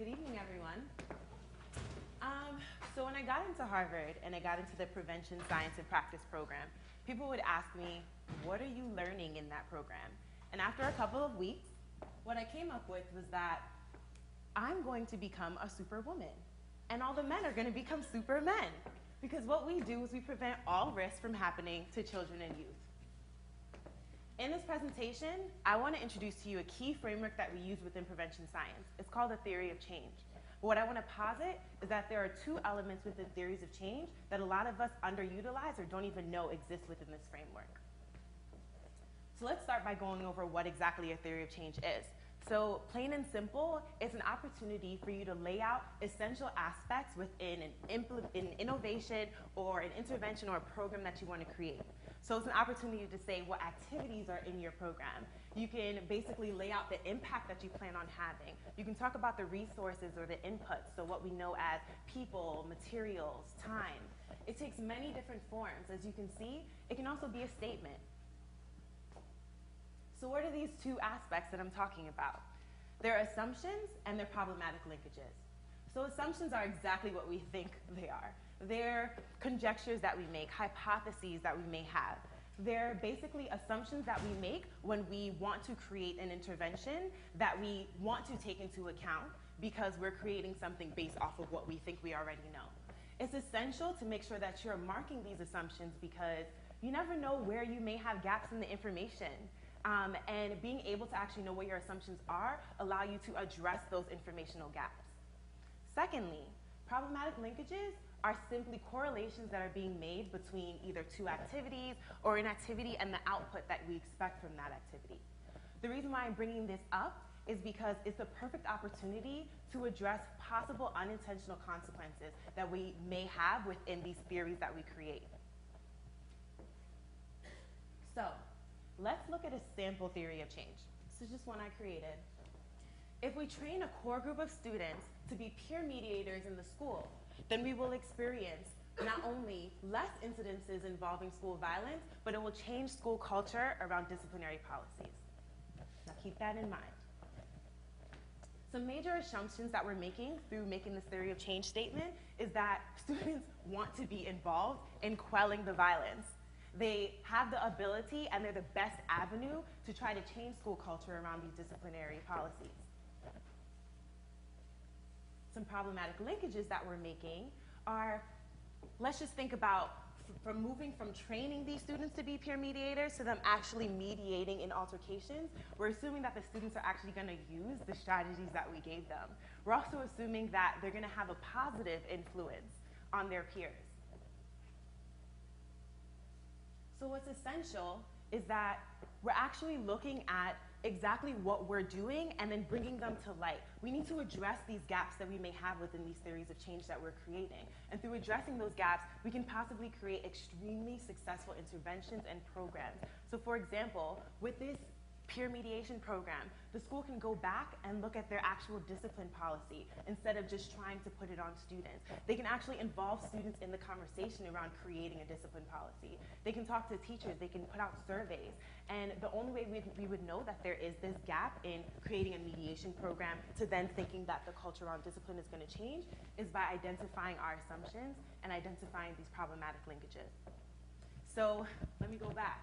Good evening, everyone. So when I got into Harvard and I got into the Prevention Science and Practice program, people would ask me, what are you learning in that program? And after a couple of weeks, what I came up with was that I'm going to become a superwoman, and all the men are going to become supermen. Because what we do is we prevent all risks from happening to children and youth. In this presentation, I want to introduce to you a key framework that we use within prevention science. It's called the theory of change. But what I want to posit is that there are two elements within theories of change that a lot of us underutilize or don't even know exist within this framework. So let's start by going over what exactly a theory of change is. So plain and simple, it's an opportunity for you to lay out essential aspects within an innovation or an intervention or a program that you want to create. So it's an opportunity to say what activities are in your program. You can basically lay out the impact that you plan on having. You can talk about the resources or the inputs, so what we know as people, materials, time. It takes many different forms. As you can see, it can also be a statement. So what are these two aspects that I'm talking about? They're assumptions and they're problematic linkages. So assumptions are exactly what we think they are. They're conjectures that we make, hypotheses that we may have. They're basically assumptions that we make when we want to create an intervention that we want to take into account because we're creating something based off of what we think we already know. It's essential to make sure that you're marking these assumptions because you never know where you may have gaps in the information. And being able to actually know what your assumptions are allow you to address those informational gaps. Secondly, problematic linkages are simply correlations that are being made between either two activities or an activity and the output that we expect from that activity. The reason why I'm bringing this up is because it's a perfect opportunity to address possible unintentional consequences that we may have within these theories that we create. So, let's look at a sample theory of change. This is just one I created. If we train a core group of students to be peer mediators in the school, then we will experience not only less incidences involving school violence, but it will change school culture around disciplinary policies. Now keep that in mind. Some major assumptions that we're making through making this theory of change statement is that students want to be involved in quelling the violence. They have the ability and they're the best avenue to try to change school culture around these disciplinary policies. Some problematic linkages that we're making are, let's just think about from moving from training these students to be peer mediators to them actually mediating in altercations. We're assuming that the students are actually going to use the strategies that we gave them. We're also assuming that they're going to have a positive influence on their peers. So what's essential is that we're actually looking at exactly what we're doing and then bringing them to light. We need to address these gaps that we may have within these theories of change that we're creating. And through addressing those gaps, we can possibly create extremely successful interventions and programs. So for example, with this peer mediation program, the school can go back and look at their actual discipline policy instead of just trying to put it on students. They can actually involve students in the conversation around creating a discipline policy. They can talk to teachers, they can put out surveys. And the only way we would know that there is this gap in creating a mediation program to then thinking that the culture around discipline is going to change is by identifying our assumptions and identifying these problematic linkages. So let me go back.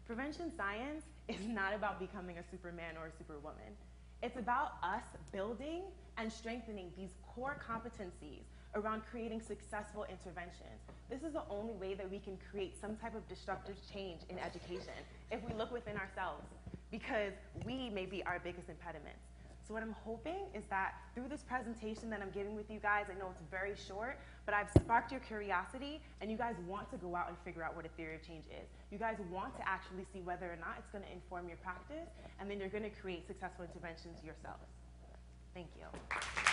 Prevention science is not about becoming a superman or a superwoman. It's about us building and strengthening these core competencies around creating successful interventions. This is the only way that we can create some type of disruptive change in education if we look within ourselves, because we may be our biggest impediments. So what I'm hoping is that through this presentation that I'm giving with you guys, I know it's very short, but I've sparked your curiosity and you guys want to go out and figure out what a theory of change is. You guys want to actually see whether or not it's going to inform your practice, and then you're going to create successful interventions yourselves. Thank you.